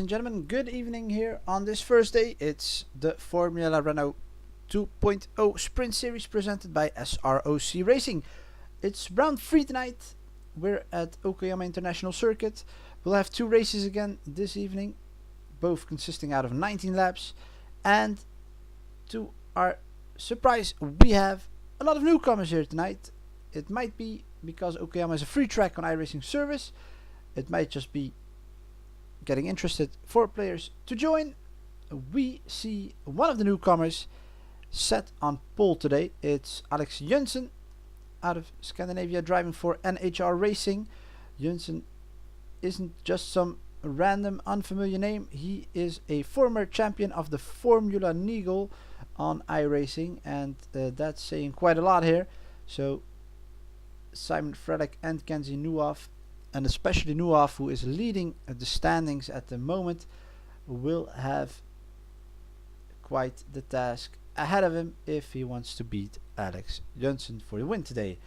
and gentlemen, good evening here on this Thursday. It's the Formula Renault 2.0 Sprint Series presented by S.R.O.C Racing. It's round 3 tonight. We're at Okayama International Circuit. We'll have 2 races again this evening, both consisting out of 19 laps. And to our surprise, we have a lot of newcomers here tonight. It might be because Okayama is a free track on iRacing service. It might just be getting interested for players to join. We see one of the newcomers set on pole today. It's Alex Jensen out of Scandinavia, driving for NHR Racing. Jensen isn't just some random unfamiliar name. He is a former champion of the Formula Nigel on iRacing, and that's saying quite a lot here. So Simon Frelick and Kenzie Nuoff, and especially Nuoff, who is leading the standings at the moment, will have quite the task ahead of him if he wants to beat Alex Jensen for the win today.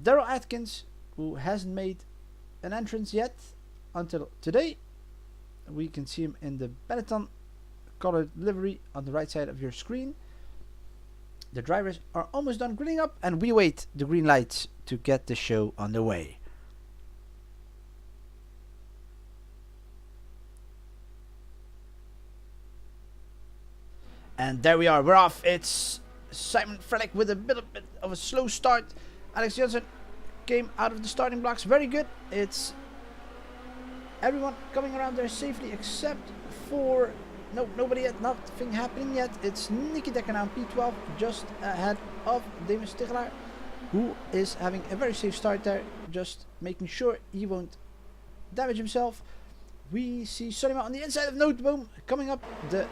Daryl Atkins, who hasn't made an entrance yet until today. We can see him in the Benetton colored livery on the right side of your screen. The drivers are almost done greening up, and we wait the green lights to get the show underway. And there we are, we're off. It's Simon Frelick with a bit of a slow start. Alex Jensen came out of the starting blocks very good. It's everyone coming around there safely except for nobody yet, nothing happening yet. It's Nicky Dekker now on P12, just ahead of Demis Tigelaar, who is having a very safe start there, just making sure he won't damage himself. We see Solima on the inside of Noteboom coming up the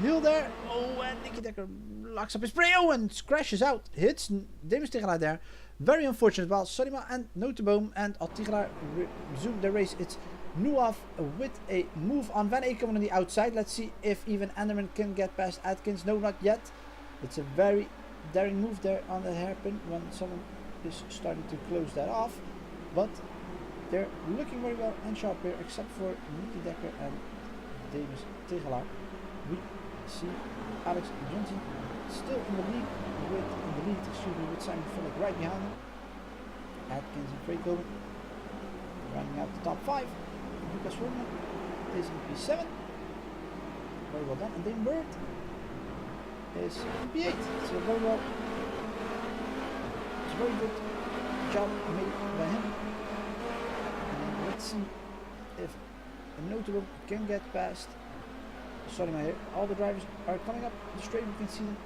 hill there. Oh, and Nicky Dekker locks up his brake and crashes out, hits Demis Tigelaar there. Very unfortunate. While Solima and Noteboom and Tigelaar resume the race, it's Nuoff with a move on Van Aken on the outside. Let's see if even Anderman can get past Atkins. No, not yet. It's a very daring move there on the hairpin when someone is starting to close that off. But they're looking very well and sharp here, except for Nicky Dekker and Demis Tigelaar. We see Alex Jensen still in the lead with Simon Frelick right behind him. Atkins and Freekoven rounding out the top 5. Lucas Ferdinand is in P7. Very well done. And Dane Bird is in P8. So very well. It's a very good job made by him. And let's see if a Notable can get past Solima here. All the drivers are coming up the straight. We can see them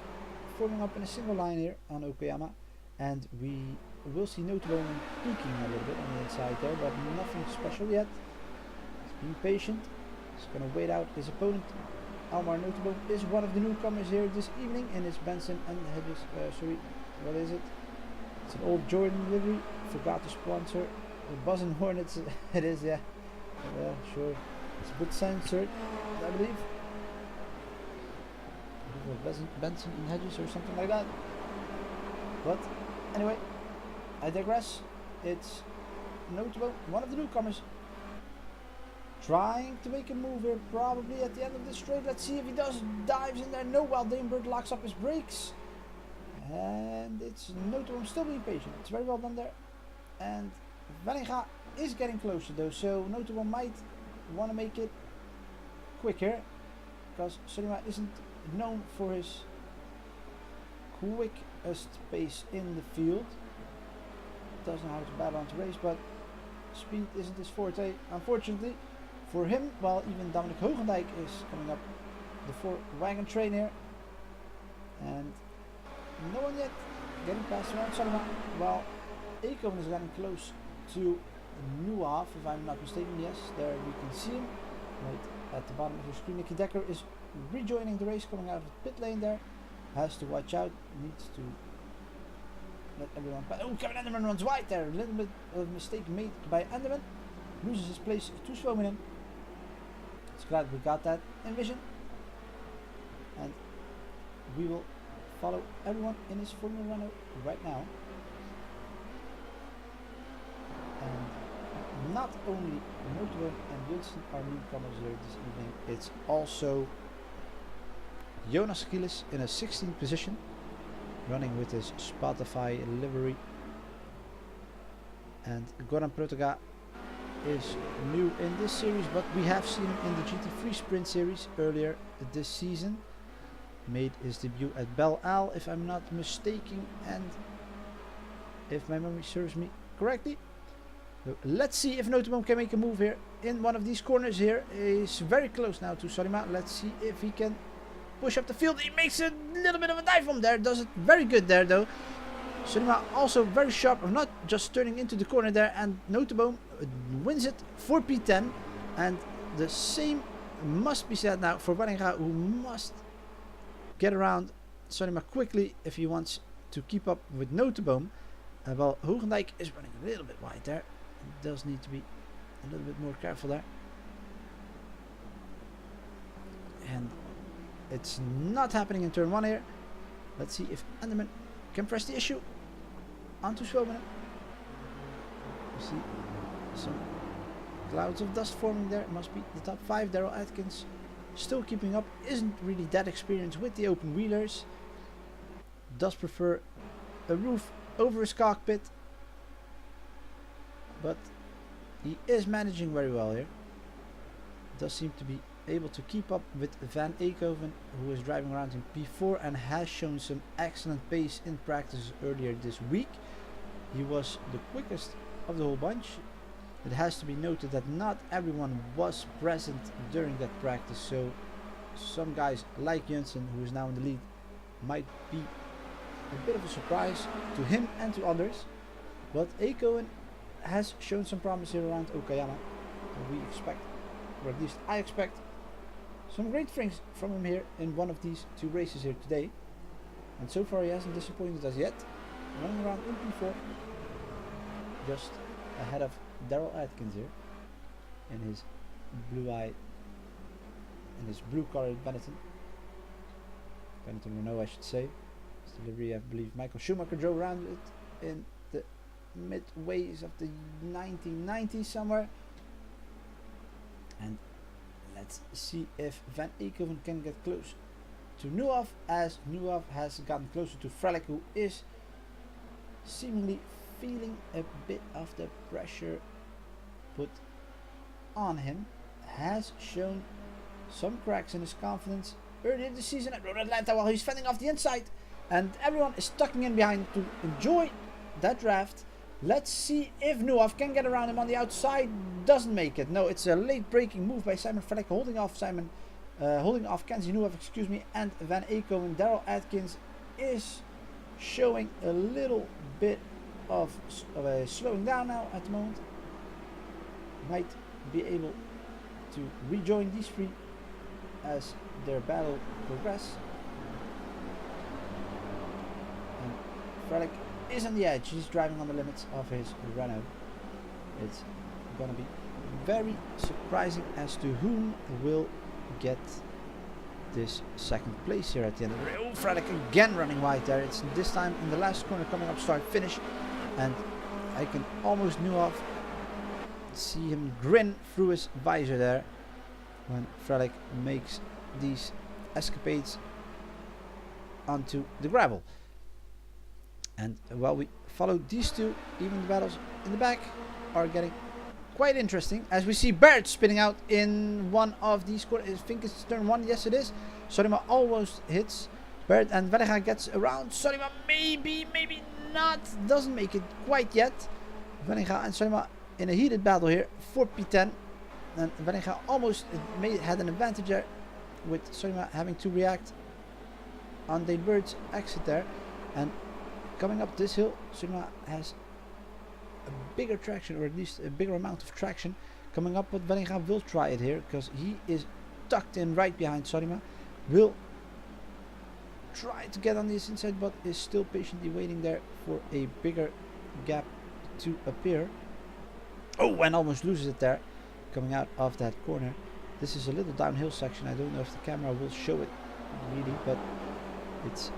forming up in a single line here on Okayama. And we will see Notable peeking a little bit on the inside there, but nothing special yet. Being patient, he's going to wait out his opponent. Almar Notable is one of the newcomers here this evening, and it's Benson and Hedges. What is it? It's an old Jordan livery. Forgot to sponsor the Buzz and Hornets. It is, yeah. Yeah, sure. It's a bit censored, I believe. Benson and Hedges or something like that. But anyway, I digress. It's Notable, one of the newcomers, trying to make a move here, probably at the end of this straight. Let's see if he does. Dives in there. No, while Danebird locks up his brakes. And it's Noteboom still being patient. It's very well done there. And Vellinga is getting closer though, so Noteboom might want to make it quicker, because Solima isn't known for his quickest pace in the field. Doesn't know how to battle on to race, but speed isn't his forte, unfortunately for him. While even Dominic Hogendijk is coming up the 4-wagon train here, and no one yet getting past around Solima, while Akoven is getting close to Nuoff, if I'm not mistaken. Yes, there we can see him right at the bottom of your screen. Nicky Dekker is rejoining the race, coming out of the pit lane there. Has to watch out, needs to let everyone pass. Oh, Kevin Anderman runs wide there. A little bit of a mistake made by Anderman. Loses his place to Swominen. It's glad we got that in vision. And we will follow everyone in his Formula Renault right now. And not only Notenboom and Wilson are newcomers here this evening, it's also Jonas Gillis in a 16th position, running with his Spotify livery. And Goran Protoga is new in this series, but we have seen him in the GT3 Sprint Series earlier this season. Made his debut at Belle Isle, if I'm not mistaken, and if my memory serves me correctly. So let's see if Notenboom can make a move here in one of these corners here. He's very close now to Solima. Let's see if he can push up the field. He makes a little bit of a dive from there. Does it very good there though. Solima also very sharp of not just turning into the corner there, and Notenboom wins it for P10. And the same must be said now for Waringa, who must get around Solima quickly if he wants to keep up with Notenboom. Well, Hogendijk is running a little bit wide there. He does need to be a little bit more careful there. And it's not happening in turn 1 here. Let's see if Enderman can press the issue onto Swobenen. You see some clouds of dust forming there. It must be the top 5. Daryl Atkins still keeping up. Isn't really that experienced with the open wheelers. Does prefer a roof over his cockpit. But he is managing very well here. Does seem to be able to keep up with Van Eekhoven, who is driving around in P4 and has shown some excellent pace in practice earlier this week. He was the quickest of the whole bunch. It has to be noted that not everyone was present during that practice, so some guys like Jensen, who is now in the lead, might be a bit of a surprise to him and to others. But Eekhoven has shown some promise here around Okayama, and we expect, or at least I expect, some great things from him here in one of these 2 races here today. And so far he hasn't disappointed us yet. Running around in P4, just ahead of Daryl Atkins here in his blue-eyed, in his blue-colored Benetton Renault, I should say. This delivery, I believe Michael Schumacher drove around it in the midways of the 1990s somewhere. And let's see if Van Eekhoven can get close to Nuaf, as Nuaf has gotten closer to Frelick, who is seemingly feeling a bit of the pressure put on him. Has shown some cracks in his confidence earlier this season at Road Atlanta while he's fending off the inside, and everyone is tucking in behind to enjoy that draft. Let's see if Nuaf can get around him on the outside. Doesn't make it. No, it's a late braking move by Simon Frelick, holding off Kenzie Nuaf, excuse me, and Van Eekhoven. Daryl Atkins is showing a little bit of a slowing down now at the moment. Might be able to rejoin these 3 as their battle progresses. And Frelick is on the edge. He's driving on the limits of his Renault. It's gonna be very surprising as to whom will get this 2nd place here at the end of the race. Oh, Frelick again running wide there. It's this time in the last corner coming up start finish, and I can almost see him grin through his visor there when Frelick makes these escapades onto the gravel. And while we follow these 2, even the battles in the back are getting quite interesting, as we see Barrett spinning out in one of these corners. I think it's turn 1. Yes, it is. Solima almost hits Barrett, and Waringa gets around Solima. Maybe not. Doesn't make it quite yet. Waringa and Solima in a heated battle here for P10, and Waringa almost had an advantage there, with Solima having to react on Dane Bird's exit there. And coming up this hill, Solima has a bigger traction, or at least a bigger amount of traction coming up, but Waringa will try it here because he is tucked in right behind Solima. Will try to get on this inside, but is still patiently waiting there for a bigger gap to appear. Oh, and almost loses it there coming out of that corner. This is a little downhill section. I don't know if the camera will show it really, but it's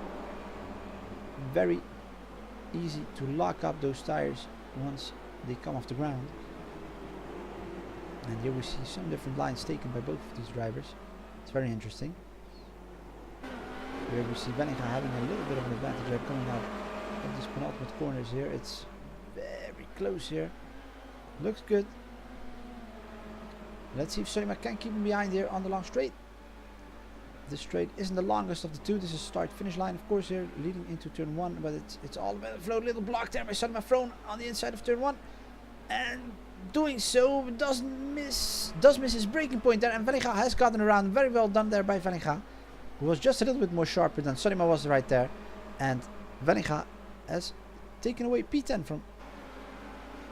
very easy to lock up those tires once they come off the ground. And here we see some different lines taken by both of these drivers. It's very interesting. Here we see Veninga having a little bit of an advantage there coming out of these penultimate corners here. It's very close here. Looks good. Let's see if S.R.O.C can keep him behind here on the long straight. This straight isn't the longest of the two. This is start-finish line, of course, here leading into turn 1, but it's all about a float. Little block there by S.R.O.C thrown on the inside of turn 1, and doing so does miss his braking point there, and Veninga has gotten around. Very well done there by Veninga, who was just a little bit more sharper than S.R.O.C was right there, and Veninga has taken away P10 from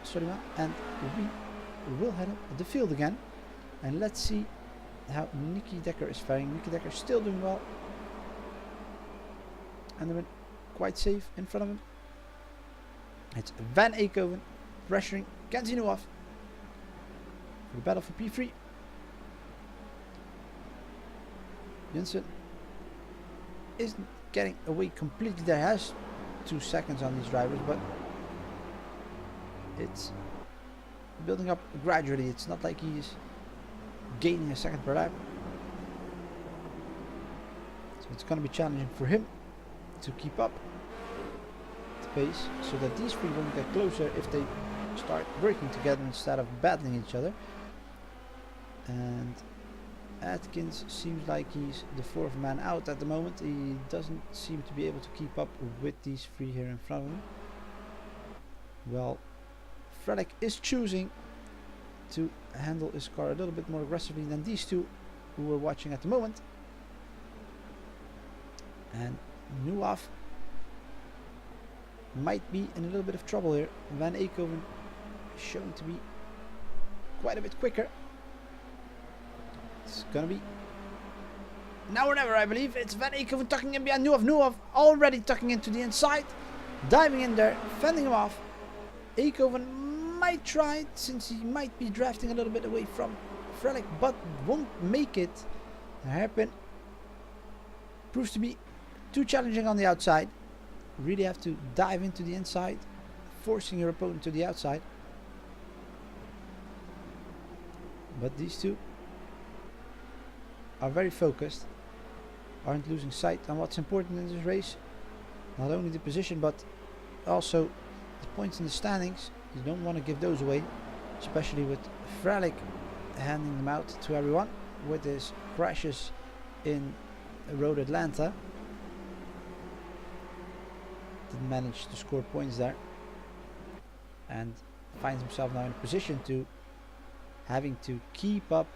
S.R.O.C, and we will head up the field again, and let's see how Nicky Decker is faring. Nicky Decker is still doing well, and they're quite safe in front of him. It's Van Eekhoven pressuring Kenzinov for the battle for P3. Jensen isn't getting away completely. There has 2 seconds on these drivers, but it's building up gradually. It's not like he's gaining a second per lap, so it's going to be challenging for him to keep up the pace, so that these three won't get closer if they start working together instead of battling each other. And Atkins seems like he's the 4th man out at the moment. He doesn't seem to be able to keep up with these three here in front of him. Well, Frelick is choosing to handle his car a little bit more aggressively than these two who we're watching at the moment. And Nuaf might be in a little bit of trouble here. Van Eekhoven is showing to be quite a bit quicker. It's gonna be now or never, I believe. It's Van Eekhoven tucking in behind Nuaf. Nuaf already tucking into the inside, diving in there, fending him off. Eekhoven might try it, since he might be drafting a little bit away from Frelick, but won't make it. The hairpin proves to be too challenging on the outside. You really have to dive into the inside, forcing your opponent to the outside. But these two are very focused, aren't losing sight on what's important in this race. Not only the position, but also the points in the standings. You don't want to give those away, especially with Frelick handing them out to everyone with his crashes in Road Atlanta. Didn't manage to score points there, and finds himself now in a position to having to keep up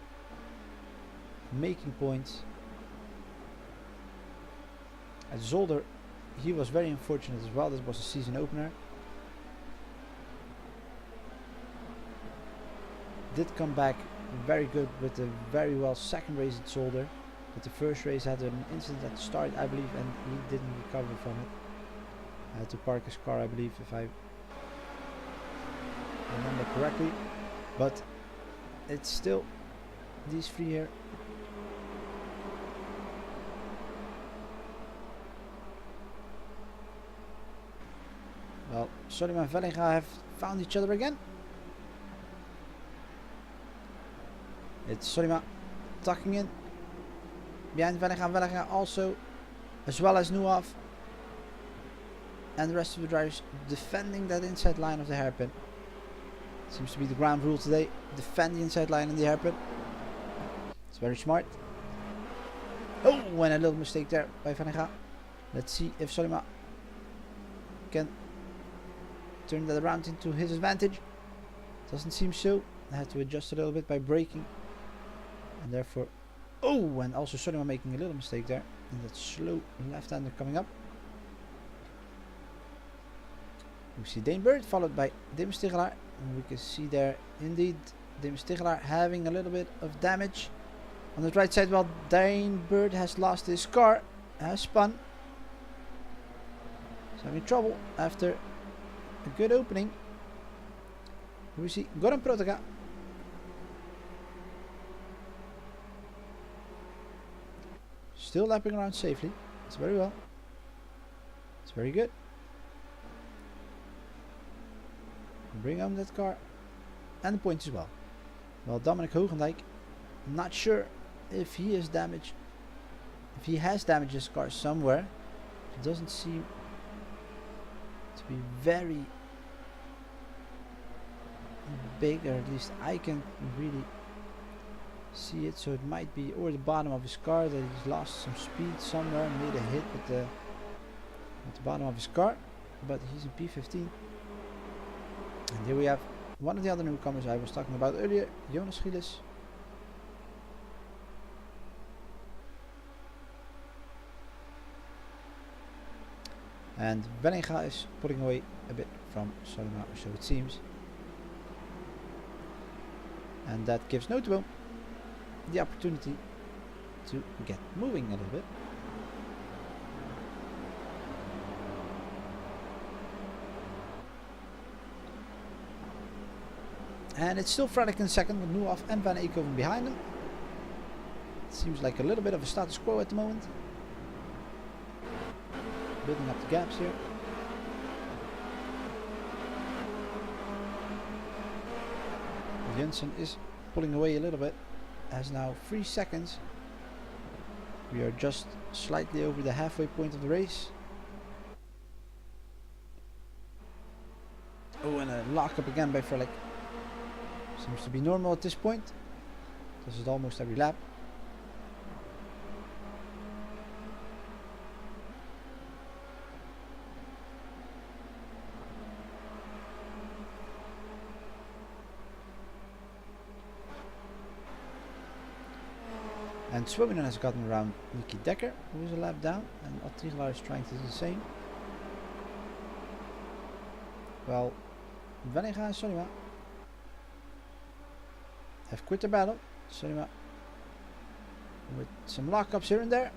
making points. At Zolder, he was very unfortunate as well. This was a season opener. Did come back very good with a very well second race at Zolder, but the first race had an incident at the start, I believe, and he didn't recover from it. Had to park his car, I believe, if I remember correctly, but it's still these three here. Well, S.R.O.C and Veninga have found each other again. It's S.R.O.C tucking in behind Veninga. Veninga also, as well as Nuaf and the rest of the drivers, defending that inside line of the hairpin. Seems to be the ground rule today. Defend the inside line in the hairpin. It's very smart. Oh, and a little mistake there by Veninga. Let's see if S.R.O.C can turn that around into his advantage. Doesn't seem so. I had to adjust a little bit by braking, and therefore, oh, and also S.R.O.C making a little mistake there, and that slow left-hander coming up. We see Dane Bird followed by Dim Stigelaar, and we can see there indeed Dim Stigelaar having a little bit of damage on the right side. Well, Dane Bird has lost his car, has spun. He's having trouble after a good opening. We see Goran Protega still lapping around safely. It's very well. It's very good. Bring home that car and the points as well. Well, Dominic Hogendijk, not sure if he is damaged. If he has damaged his car somewhere. It doesn't seem to be very big, or at least I can really see it. So it might be or the bottom of his car, that he's lost some speed somewhere, made a hit with the bottom of his car. But he's in P15. And here we have one of the other newcomers I was talking about earlier, Jonas Gilles. And Venega is pulling away a bit from Solima, or so it seems. And that gives Noteboom the opportunity to get moving a little bit. And it's still Frelick in second with Nuaf and Van Eekhoven behind him. It seems like a little bit of a status quo at the moment. Building up the gaps here. Jensen is pulling away a little bit. Has now 3 seconds. We are just slightly over the halfway point of the race. Oh, and a lockup again by Frelick. Seems to be normal at this point. Does it almost every lap. And Swominen has gotten around Nicky Dekker, who is a lap down, and Attiglar is trying to do the same. Well, Venega and Solima have quit the battle. Solima with some lockups here and there.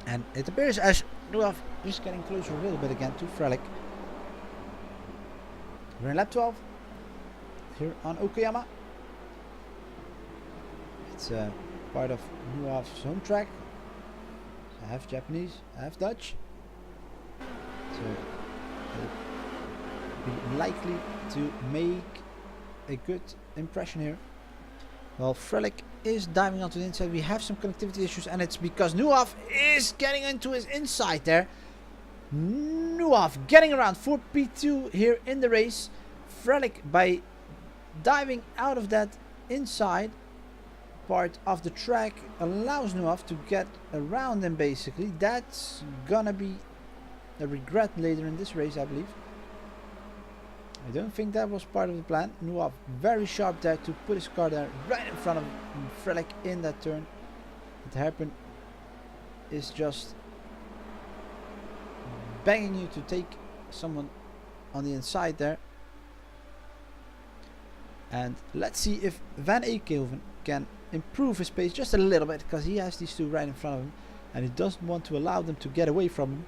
And it appears as Nuaf is getting closer a little bit again to Frelick. We're in lap 12 here on Okayama. It's part of Nuaf's home track. So half Japanese, half Dutch. So they'll be likely to make a good impression here. Well, Frelick is diving onto the inside. We have some connectivity issues, and it's because Nuaf is getting into his inside there. Nuaf getting around for P2 here in the race. Frelick, by diving out of that inside part of the track, allows Nuaf to get around him basically. That's gonna be a regret later in this race, I believe. I don't think that was part of the plan. Nuaf very sharp there to put his car there right in front of Frelick in that turn. The hairpin is just banging you to take someone on the inside there. And let's see if Van Eekhoven can improve his pace just a little bit, because he has these two right in front of him and he doesn't want to allow them to get away from him.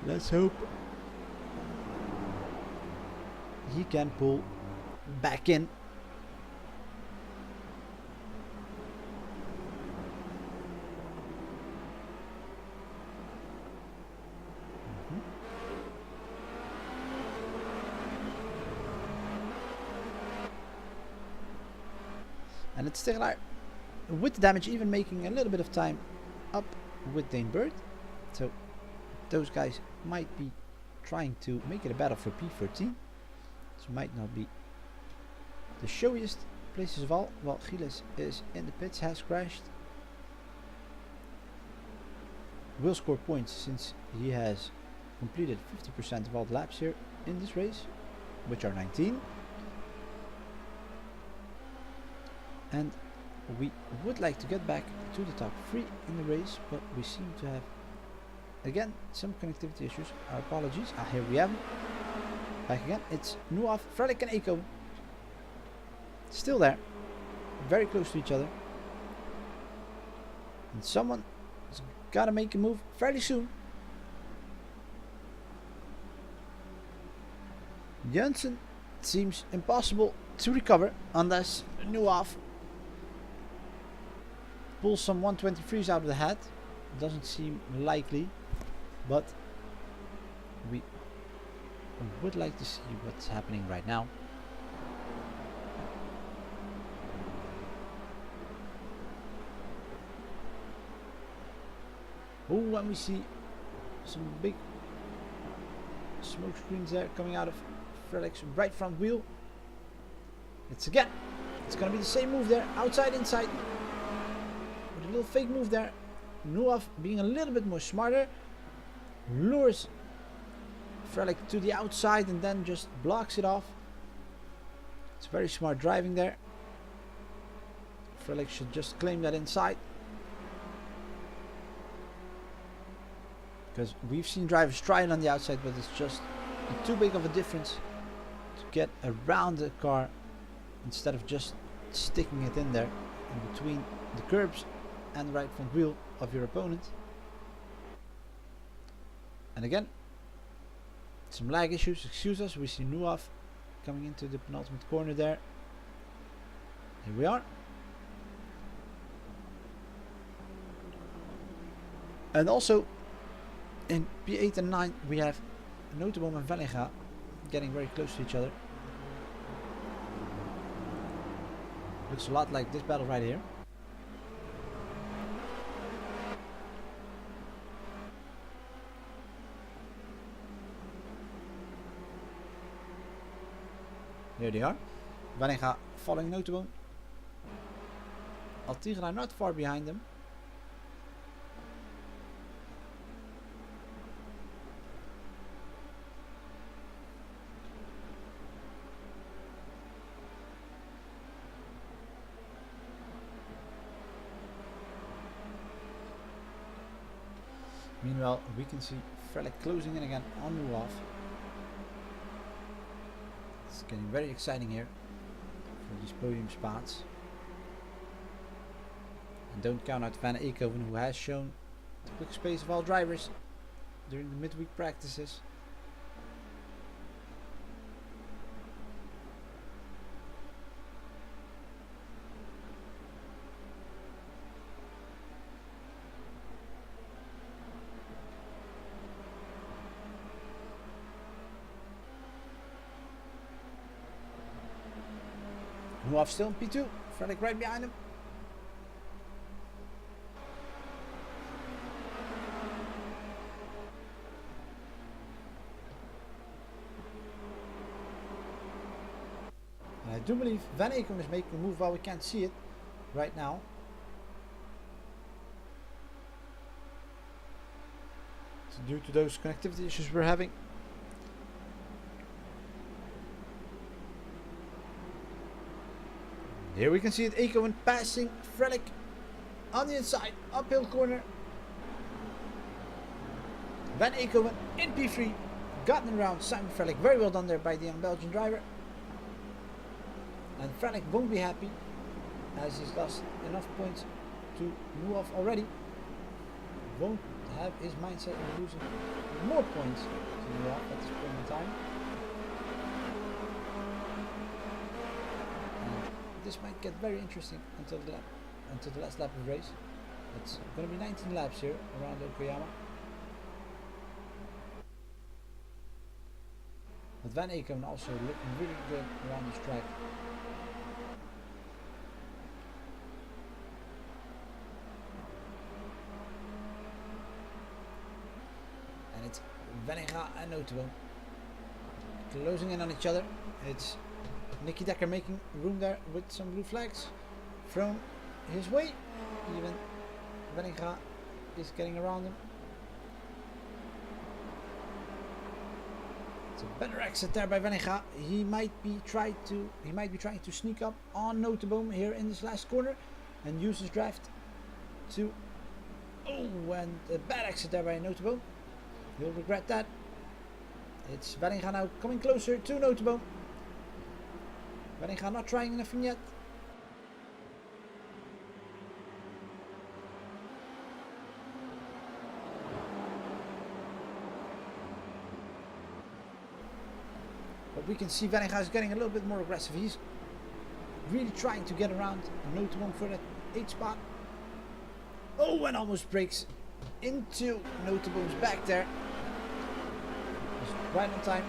Let's hope he can pull back in. And it's still like, with the damage, even making a little bit of time up with Dane Bird. So those guys might be trying to make it a battle for P13. This might not be the showiest places of all. Well, Gilles is in the pits, has crashed. Will score points since he has completed 50% of all the laps here in this race, which are 19. And we would like to get back to the top 3 in the race, but we seem to have again some connectivity issues. Our apologies. Here we have him. Back again. It's Nuaf, Frelick and Eekhoven. Still there. Very close to each other. And someone has got to make a move fairly soon. Jensen seems impossible to recover unless Nuaf pulls some 123s out of the hat. Doesn't seem likely, but we would like to see what's happening right now. Oh, and we see some big smoke screens there coming out of Frelic's right front wheel. It's going to be the same move there, outside, inside. With a little fake move there. Nuaf being a little bit more smarter. Lures Frelic to the outside and then just blocks it off. It's very smart driving there. Frelic should just claim that inside. Because we've seen drivers try it on the outside, but it's just too big of a difference to get around the car instead of just sticking it in there in between the curbs and the right front wheel of your opponent. And again, some lag issues, excuse us. We see Nuaf coming into the penultimate corner there. Here we are. And also in P8 and 9 we have Noteboom and Vellinga getting very close to each other. Looks a lot like this battle right here. Here they are. Vellinga following Noteboom. Altigra not far behind them. Meanwhile, we can see Frelic closing in again on Nuaf. It's getting very exciting here for these podium spots. And don't count out Van Eekhoven, who has shown the quickest pace of all drivers during the midweek practices. Nuaf still in P2, Frelic right behind him. And I do believe Van Eekhoven is making a move while we can't see it right now. So due to those connectivity issues we're having. Here we can see it, Eekhoven passing Frelic on the inside, uphill corner. Van Eekhoven in P3, gotten around Simon Frelic, very well done there by the young Belgian driver. And Frelic won't be happy as he's lost enough points to Nuaf already. Won't have his mindset of losing more points to Nuaf at this point in time. This might get very interesting until the last lap of the race. It's going to be 19 laps here around Okayama. But Van Eekhoven also looking really good around this track. And it's Vellinga and Noteboom closing in on each other. It's Nicky Decker making room there with some blue flags thrown his way. Even Vellinga is getting around him. It's a better exit there by Vellinga. He might be trying to sneak up on Noteboom here in this last corner and use his draft to. Oh, and a bad exit there by Noteboom. He'll regret that. It's Vellinga now coming closer to Noteboom. Vellinga not trying anything yet. But we can see Vellinga is getting a little bit more aggressive. He's really trying to get around Noteboom for that 8th spot. Oh, and almost breaks into Noteboom's back there. Just right on time.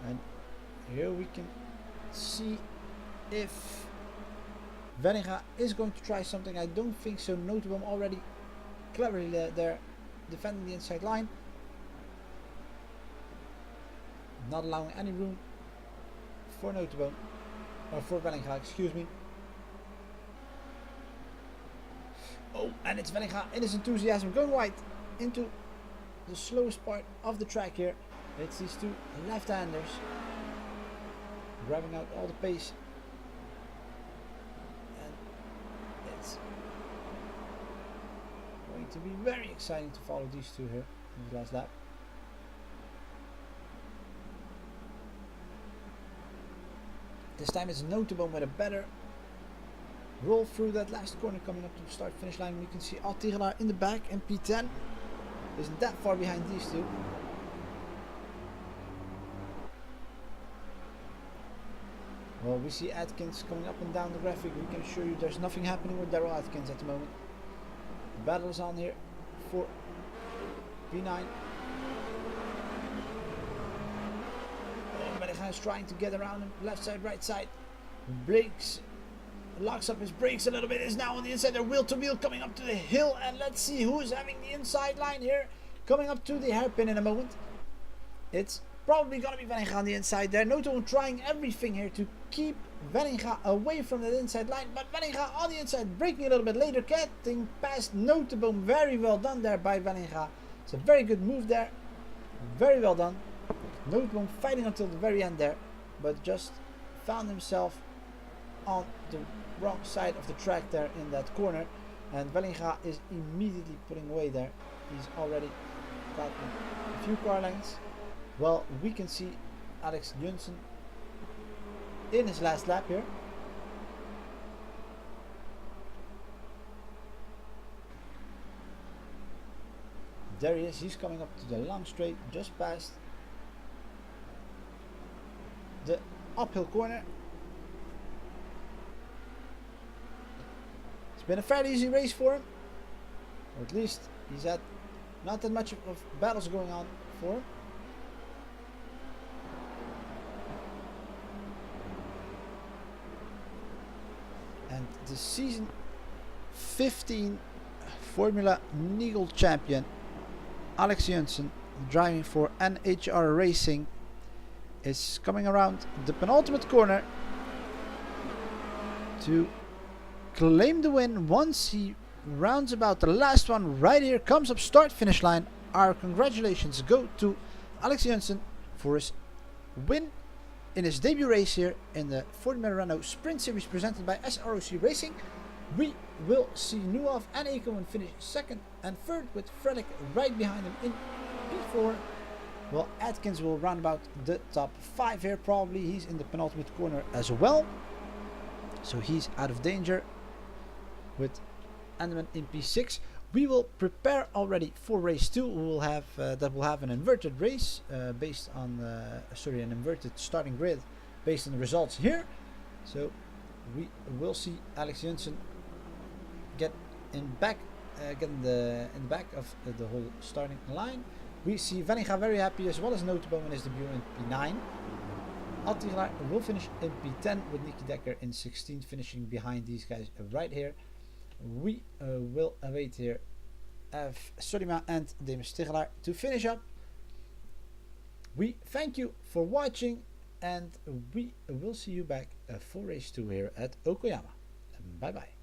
And here we can see if Venninga is going to try something. I don't think so. Noteboom already cleverly there defending the inside line. Not allowing any room for Noteboom. Or for Venninga, excuse me. Oh, and it's Venninga in his enthusiasm going wide into the slowest part of the track here. It's these two left-handers grabbing out all the pace. And it's going to be very exciting to follow these two here in the last lap. This time it's Noteboom with a better roll through that last corner coming up to the start finish line. We can see Altigelaar in the back and P10 isn't that far behind these two. Well, we see Atkins coming up and down the graphic. We can assure you there's nothing happening with Daryl Atkins at the moment. The battle is on here for P9. Oh, Venninga is trying to get around him. Left side, right side. Brakes. Locks up his brakes a little bit. Is now on the inside there. Wheel to wheel coming up to the hill. And let's see who's having the inside line here. Coming up to the hairpin in a moment. It's probably going to be Venninga on the inside there. Noteboom trying everything here to keep Venninga away from that inside line. But Venninga on the inside, braking a little bit later, getting past Noteboom. Very well done there by Venninga. It's a very good move there. Very well done. Noteboom fighting until the very end there. But just found himself on the wrong side of the track there in that corner. And Venninga is immediately putting away there. He's already got a few car lengths. Well, we can see Alex Jönsson in his last lap here. There he is. He's coming up to the long straight just past the uphill corner. It's been a fairly easy race for him. Or at least he's had not that much of battles going on for him. And the season 15 Formula Nigel champion Alex Jönsson, driving for NHR Racing, is coming around the penultimate corner to claim the win once he rounds about the last one. Right here comes up start finish line. Our congratulations go to Alex Jönsson for his win in his debut race here in the Formula Renault Sprint Series presented by S.R.O.C Racing. We will see Nuov and Ekoman finish second and third, with Frelick right behind him in P4. Well, Atkins will round about the top 5 here probably. He's in the penultimate corner as well, so he's out of danger with Andaman in P6. We will prepare already for race 2. We will have that will have an inverted race based on an inverted starting grid based on the results here. So we will see Alex Jönsson get in back, get in the back of the whole starting line. We see Venninga very happy, as well as Noteboom in his debut in P9. Altigelaar will finish in P10 with Nicky Decker in 16th, finishing behind these guys right here. We will await here Solima and Demis Tigelaar to finish up. We thank you for watching, and we will see you back for race 2 here at Okayama. Bye bye.